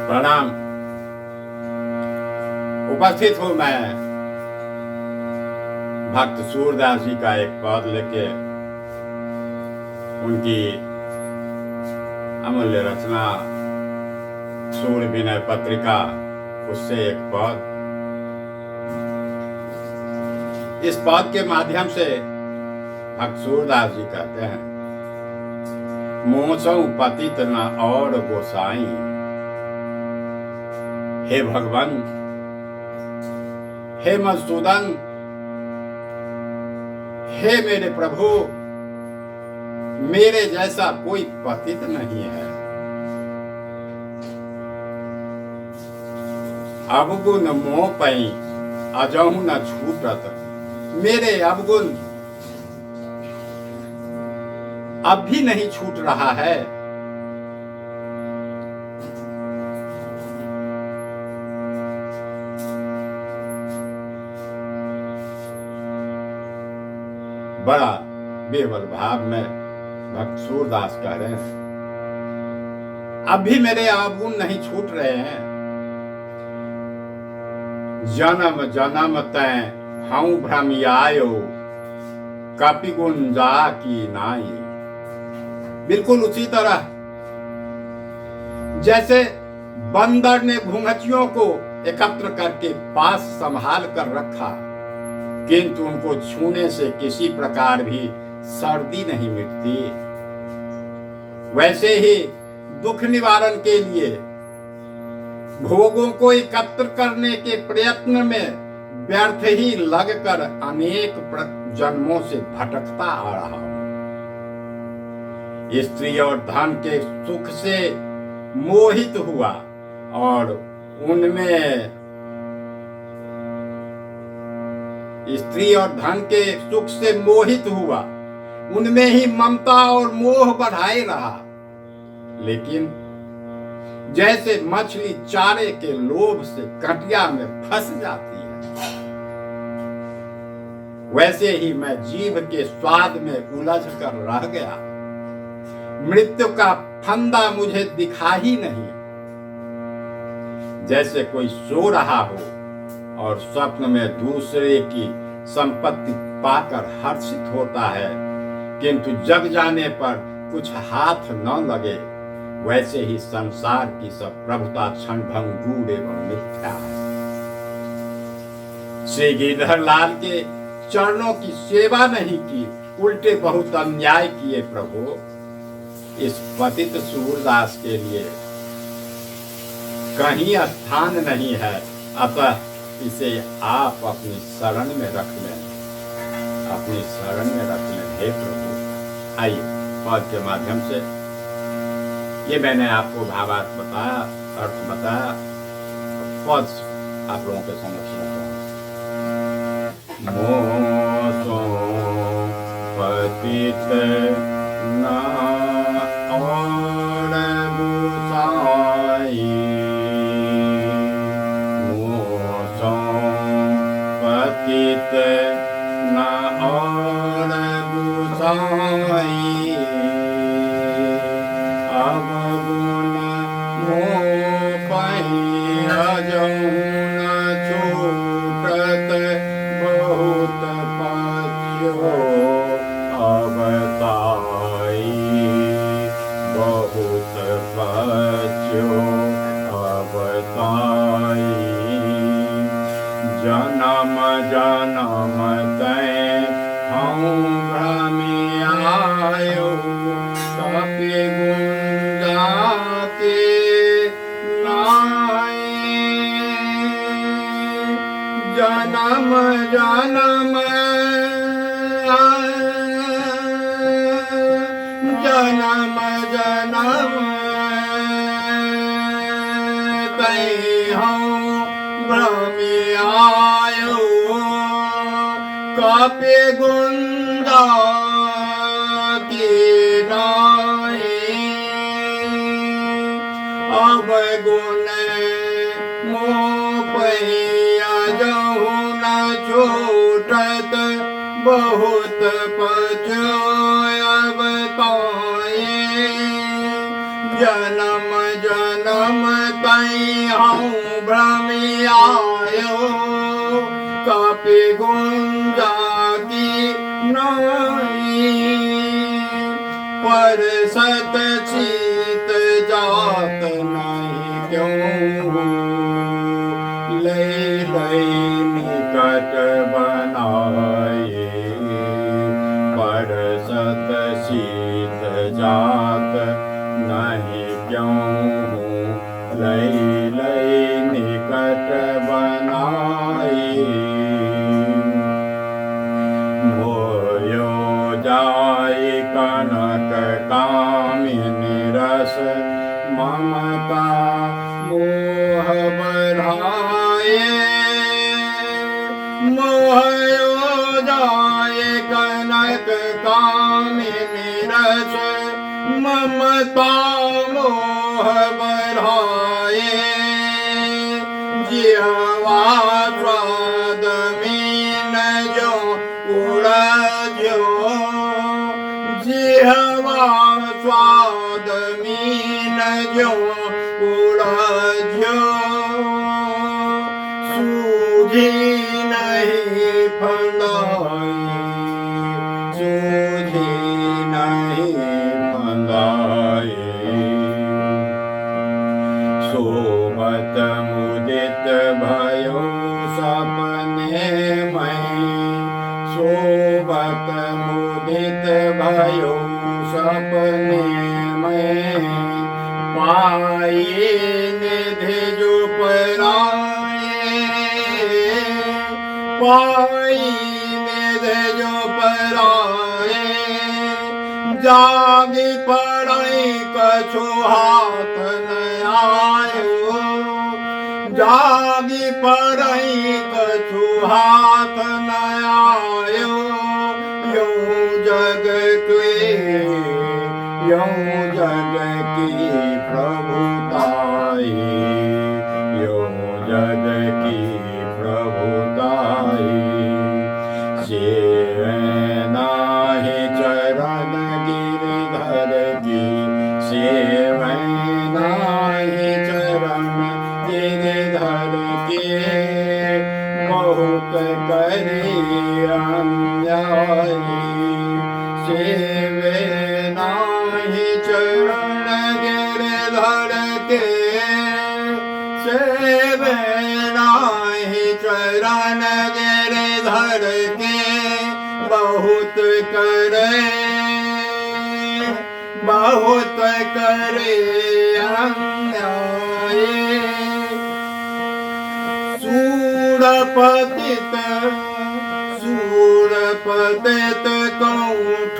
प्रणाम। उपस्थित हूँ मैं भक्त सूरदास जी का एक पद लेके, उनकी अमूल्य रचना सूर विनय पत्रिका, उससे एक पद। इस पद के माध्यम से भक्त सूरदास जी कहते हैं, मोसौ पतित न और गोसाई। हे भगवान, हे मधुसूदन, हे मेरे प्रभु, मेरे जैसा कोई पतित नहीं है। अवगुण मोह पई अजहु न छूटत। मेरे अवगुण अब भी नहीं छूट रहा है। बड़ा बेवल भाव में भक्त सूरदास कह रहे हैं, अब भी मेरे अवगुण नहीं छूट रहे हैं। जन्म जन्म तय हूं भ्रमियायो, कपि गुण जा की नाई। बिल्कुल उसी तरह जैसे बंदर ने घुंघचियों को एकत्र करके पास संभाल कर रखा, किंतु उनको छूने से किसी प्रकार भी सर्दी नहीं मिटती, वैसे ही दुख निवारण के लिए भोगों को एकत्र करने के प्रयत्न में व्यर्थ ही लगकर अनेक जन्मों से भटकता आ रहा हूं। स्त्री और धन के सुख से मोहित हुआ और उनमें स्त्री और धन के सुख से मोहित हुआ, उनमें ही ममता और मोह बढ़ाए रहा। लेकिन जैसे मछली चारे के लोभ से कटिया में फंस जाती है, वैसे ही मैं जीभ के स्वाद में उलझ कर रह गया। मृत्यु का फंदा मुझे दिखा ही नहीं। जैसे कोई सो रहा हो और स्वप्न में दूसरे की संपत्ति पाकर हर्षित होता है, किंतु जग जाने पर कुछ हाथ न लगे, वैसे ही संसार की सब प्रभुता क्षणभंगुर एवं मिथ्या है। श्री गिरधर लाल के चरणों की सेवा नहीं की, उल्टे बहुत अन्याय किए प्रभु। इस पतित सूरदास के लिए कहीं स्थान नहीं है, अतः इसे आप अपनी शरण में रख लें, अपनी शरण में रख लें हे प्रभु। आइए पद के माध्यम से, ये मैंने आपको भावार्थ बताया, अर्थ बताया, पद आप लोगों के समक्ष रखा। मोसो पतित न और गोसाई, मोसो पतित न और गोसाई। अवगुण मोह पई अजहु न छूटत, बहुत पछ्यो अबताई, बहुत पछ्यो अबताई। जन्म जन्म तय हूं भ्रमियायो, कपि गुण जाके नाई। जन्म जन्म जन्म जन्म तय हूं भ्रमियायो, कपि गुण जाके नाई। अवगुण मोह पई अजहु न छूटत, बहुत पछ्यो अबताई। जन्म जन्म नहीं हूँ भ्रमी आयो, कपि गुंजा की नहीं, पर सत चित जात नहीं क्यों, लय लय निकट बनाए, पर सत चित जात नहीं क्यों, लय लय निकट बनाए। मोयो जाय कनक कामिनी रस, ममता मोह बढ़ाए, मोयो जाय कनक कामिनी रस, ममता मोह बढ़ाए, जिह्वा स्वाद मीन जो उड़ज्यो, जिह्वा स्वाद मीन जो उड़ज्यो, सूझी नहीं फंदाई, सूझी नहीं फंदाई। सोबत मुदित भयो सपने में, सोबत मुदित भयो सपने में, पाए निधि जो पराए, पाई निधि जो पराए, जागी पड़ई कछु हाथ न आयो, जागी पड़ई कछु हाथ न आयो, यूं जग के यूं जग की प्रभुताई, यूं जग की प्रभुताई। सेवे नाहि चरण गिरिधर की, सेवे नाहि चरण गिरिधर के, बहुत करे अन्याय, सेवे नाहि चरण गिरिधर के, सेवे नाहि चरण गिरिधर के, बहुत करे, बहुत करे अन्याय। सूरपतित सूरपतित कौठ